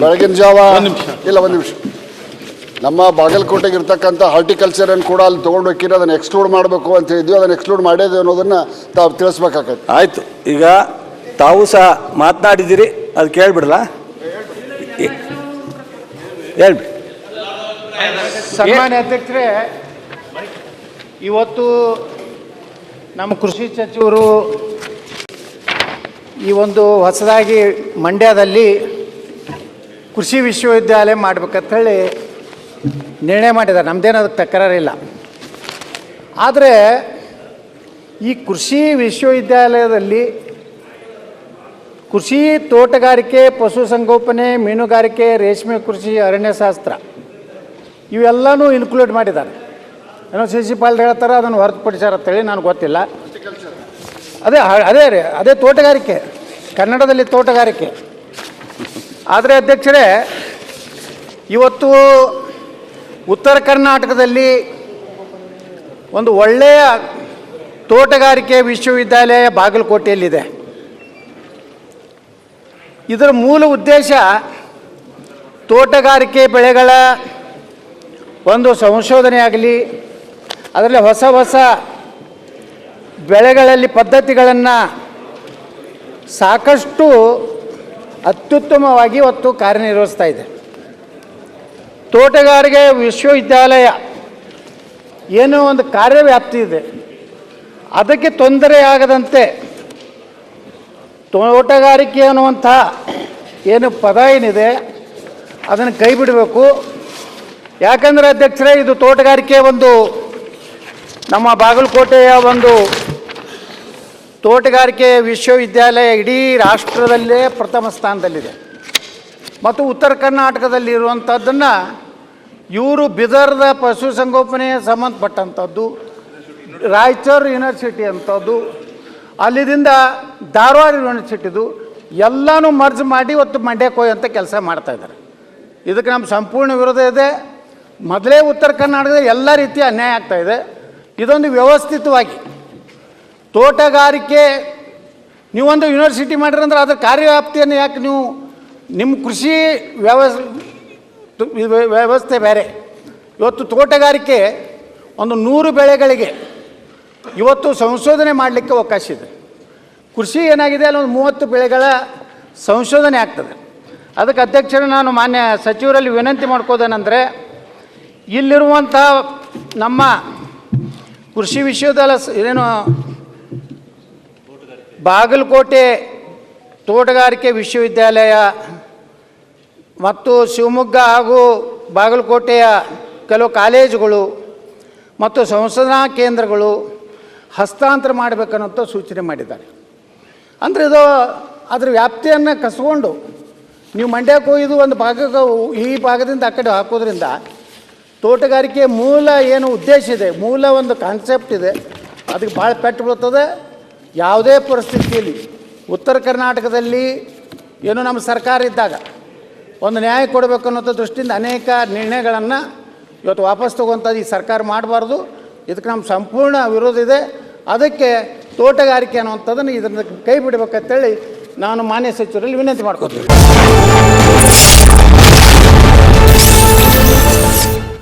ಬೆಳಗಿನ ಜಾವ ಇಲ್ಲ ಒಂದು ನಿಮಿಷ ನಮ್ಮ ಬಾಗಲಕೋಟೆಗೆ ಇರ್ತಕ್ಕಂಥ ಹಾರ್ಟಿಕಲ್ಚರನ್ನು ಕೂಡ ಅಲ್ಲಿ ತೊಗೊಂಡೋಗಿರೋ ಅದನ್ನು ಎಕ್ಸ್ಕ್ಲೂಡ್ ಮಾಡಬೇಕು ಅಂತ ಹೇಳಿದ್ವಿ. ಅದನ್ನು ಎಕ್ಸ್ಕ್ಲೂಡ್ ಮಾಡಿದ್ವಿ ಅನ್ನೋದನ್ನು ತಾವು ತಿಳಿಸ್ಬೇಕಾಗತ್ತೆ. ಆಯಿತು, ಈಗ ತಾವು ಸಹ ಮಾತನಾಡಿದ್ದೀರಿ, ಅದು ಕೇಳಿಬಿಡಲ್ಲ, ಹೇಳ್ಬಿಡಿ. ಸನ್ಮಾನ್ಯ ಅಧ್ಯಕ್ಷರೇ, ಇವತ್ತು ನಮ್ಮ ಕೃಷಿ ಸಚಿವರು ಈ ಒಂದು ಹೊಸದಾಗಿ ಮಂಡ್ಯದಲ್ಲಿ ಕೃಷಿ ವಿಶ್ವವಿದ್ಯಾಲಯ ಮಾಡಬೇಕಂತೇಳಿ ನಿರ್ಣಯ ಮಾಡಿದ್ದಾರೆ. ನಮ್ಮದೇನು ಅದಕ್ಕೆ ತಕರಾರಿಲ್ಲ. ಆದರೆ ಈ ಕೃಷಿ ವಿಶ್ವವಿದ್ಯಾಲಯದಲ್ಲಿ ಕೃಷಿ, ತೋಟಗಾರಿಕೆ, ಪಶುಸಂಗೋಪನೆ, ಮೀನುಗಾರಿಕೆ, ರೇಷ್ಮೆ ಕೃಷಿ, ಅರಣ್ಯಶಾಸ್ತ್ರ ಇವೆಲ್ಲನೂ ಇನ್ಕ್ಲೂಡ್ ಮಾಡಿದ್ದಾರೆ. ಏನೋ ಶಿಶಿಪಾಲ್ ಹೇಳ್ತಾರೆ, ಅದನ್ನು ಹೊರತುಪಡಿಸ್ಯಾರ ಅಂತೇಳಿ ನನಗೆ ಗೊತ್ತಿಲ್ಲ. ಅದೇ ತೋಟಗಾರಿಕೆ, ಕನ್ನಡದಲ್ಲಿ ತೋಟಗಾರಿಕೆ. ಆದರೆ ಅಧ್ಯಕ್ಷರೇ, ಇವತ್ತು ಉತ್ತರ ಕರ್ನಾಟಕದಲ್ಲಿ ಒಂದು ಒಳ್ಳೆಯ ತೋಟಗಾರಿಕೆ ವಿಶ್ವವಿದ್ಯಾಲಯ ಬಾಗಲಕೋಟೆಯಲ್ಲಿದೆ. ಇದರ ಮೂಲ ಉದ್ದೇಶ ತೋಟಗಾರಿಕೆ ಬೆಳೆಗಳ ಒಂದು ಸಂಶೋಧನೆ ಆಗಲಿ, ಅದರಲ್ಲಿ ಹೊಸ ಹೊಸ ಬೆಳೆಗಳಲ್ಲಿ ಪದ್ಧತಿಗಳನ್ನು ಸಾಕಷ್ಟು ಅತ್ಯುತ್ತಮವಾಗಿ ಇವತ್ತು ಕಾರ್ಯನಿರ್ವಹಿಸ್ತಾ ಇದೆ. ತೋಟಗಾರಿಕೆ ವಿಶ್ವವಿದ್ಯಾಲಯ ಏನೋ ಒಂದು ಕಾರ್ಯವ್ಯಾಪ್ತಿ ಇದೆ, ಅದಕ್ಕೆ ತೊಂದರೆಯಾಗದಂತೆ ತೋಟಗಾರಿಕೆ ಅನ್ನುವಂಥ ಏನು ಪದ ಏನಿದೆ ಅದನ್ನು ಕೈ ಬಿಡಬೇಕು. ಯಾಕಂದರೆ ಅಧ್ಯಕ್ಷರೇ, ಇದು ತೋಟಗಾರಿಕೆ ಒಂದು ನಮ್ಮ ಬಾಗಲಕೋಟೆಯ ಒಂದು ತೋಟಗಾರಿಕೆ ವಿಶ್ವವಿದ್ಯಾಲಯ ಇಡೀ ರಾಷ್ಟ್ರದಲ್ಲೇ ಪ್ರಥಮ ಸ್ಥಾನದಲ್ಲಿದೆ. ಮತ್ತು ಉತ್ತರ ಕರ್ನಾಟಕದಲ್ಲಿರುವಂಥದ್ದನ್ನು ಇವರು ಬಿದರ್ದ ಪಶುಸಂಗೋಪನೆಗೆ ಸಂಬಂಧಪಟ್ಟಂಥದ್ದು, ರಾಯಚೂರು ಯೂನಿವರ್ಸಿಟಿ ಅಂಥದ್ದು, ಅಲ್ಲಿದಿಂದ ಧಾರವಾಡ ಯೂನಿವರ್ಸಿಟಿದು ಎಲ್ಲನೂ ಮರ್ಜ್ ಮಾಡಿ ಇವತ್ತು ಮಂಡ್ಯಕ್ಕೆ ಹೋಯಂಥ ಕೆಲಸ ಮಾಡ್ತಾಯಿದ್ದಾರೆ. ಇದಕ್ಕೆ ನಮ್ಮ ಸಂಪೂರ್ಣ ವಿರೋಧ ಇದೆ. ಮೊದಲೇ ಉತ್ತರ ಕರ್ನಾಟಕದಲ್ಲಿ ಎಲ್ಲ ರೀತಿಯ ಅನ್ಯಾಯ ಆಗ್ತಾಯಿದೆ. ಇದೊಂದು ವ್ಯವಸ್ಥಿತವಾಗಿ ತೋಟಗಾರಿಕೆ ನೀವೊಂದು ಯೂನಿವರ್ಸಿಟಿ ಮಾಡಿರಂದ್ರೆ ಅದರ ಕಾರ್ಯವ್ಯಾಪ್ತಿಯನ್ನು ಯಾಕೆ ನೀವು ನಿಮ್ಮ ಕೃಷಿ ವ್ಯವಸ್ಥೆ ಬೇರೆ. ಇವತ್ತು ತೋಟಗಾರಿಕೆ ಒಂದು 100 ಬೆಳೆಗಳಿಗೆ ಇವತ್ತು ಸಂಶೋಧನೆ ಮಾಡಲಿಕ್ಕೆ ಅವಕಾಶ ಇದೆ. ಕೃಷಿ ಏನಾಗಿದೆ ಅಲ್ಲೊಂದು 30 ಬೆಳೆಗಳ ಸಂಶೋಧನೆ ಆಗ್ತದೆ. ಅದಕ್ಕೆ ಅಧ್ಯಕ್ಷರೇ, ನಾನು ಮಾನ್ಯ ಸಚಿವರಲ್ಲಿ ವಿನಂತಿ ಮಾಡ್ಕೋದೇನೆಂದರೆ, ಇಲ್ಲಿರುವಂಥ ನಮ್ಮ ಕೃಷಿ ವಿಶ್ವವಿದ್ಯಾಲಯ ಏನು ಬಾಗಲಕೋಟೆ ತೋಟಗಾರಿಕೆ ವಿಶ್ವವಿದ್ಯಾಲಯ ಮತ್ತು ಶಿವಮೊಗ್ಗ ಹಾಗೂ ಬಾಗಲಕೋಟೆಯ ಕೆಲವು ಕಾಲೇಜುಗಳು ಮತ್ತು ಸಂಶೋಧನಾ ಕೇಂದ್ರಗಳು ಹಸ್ತಾಂತರ ಮಾಡಬೇಕನ್ನೋಂಥ ಸೂಚನೆ ಮಾಡಿದ್ದಾರೆ. ಅಂದರೆ ಇದು ಅದರ ವ್ಯಾಪ್ತಿಯನ್ನು ಕಸ್ಕೊಂಡು ನೀವು ಮಂಡ್ಯಕ್ಕೆ ಹೋಗಿದ್ದು ಒಂದು ಭಾಗಕ್ಕೆ ಈ ಭಾಗದಿಂದ ಆ ಕಡೆ ಹಾಕೋದ್ರಿಂದ ತೋಟಗಾರಿಕೆ ಮೂಲ ಏನು ಉದ್ದೇಶ ಇದೆ, ಮೂಲ ಒಂದು ಕಾನ್ಸೆಪ್ಟ್ ಇದೆ, ಅದಕ್ಕೆ ಭಾಳ ಪೆಟ್ಟು ಬೀಳ್ತದೆ. ಯಾವುದೇ ಪರಿಸ್ಥಿತಿಯಲ್ಲಿ ಉತ್ತರ ಕರ್ನಾಟಕದಲ್ಲಿ ಏನು ನಮ್ಮ ಸರ್ಕಾರ ಇದ್ದಾಗ ಒಂದು ನ್ಯಾಯ ಕೊಡಬೇಕು ಅನ್ನೋ ದೃಷ್ಟಿಯಿಂದ ಅನೇಕ ನಿರ್ಣಯಗಳನ್ನು ಇವತ್ತು ವಾಪಸ್ ತಗೊವಂಥದ್ದು ಈ ಸರ್ಕಾರ ಮಾಡಬಾರ್ದು. ಇದಕ್ಕೆ ನಮ್ಮ ಸಂಪೂರ್ಣ ವಿರೋಧ ಇದೆ. ಅದಕ್ಕೆ ತೋಟಗಾರಿಕೆ ಅನ್ನುವಂಥದ್ದನ್ನು ಇದನ್ನು ಕೈ ಬಿಡಬೇಕಂತೇಳಿ ನಾನು ಮಾನ್ಯ ಸಚಿವರಲ್ಲಿ ವಿನಂತಿ ಮಾಡ್ಕೊತೀನಿ.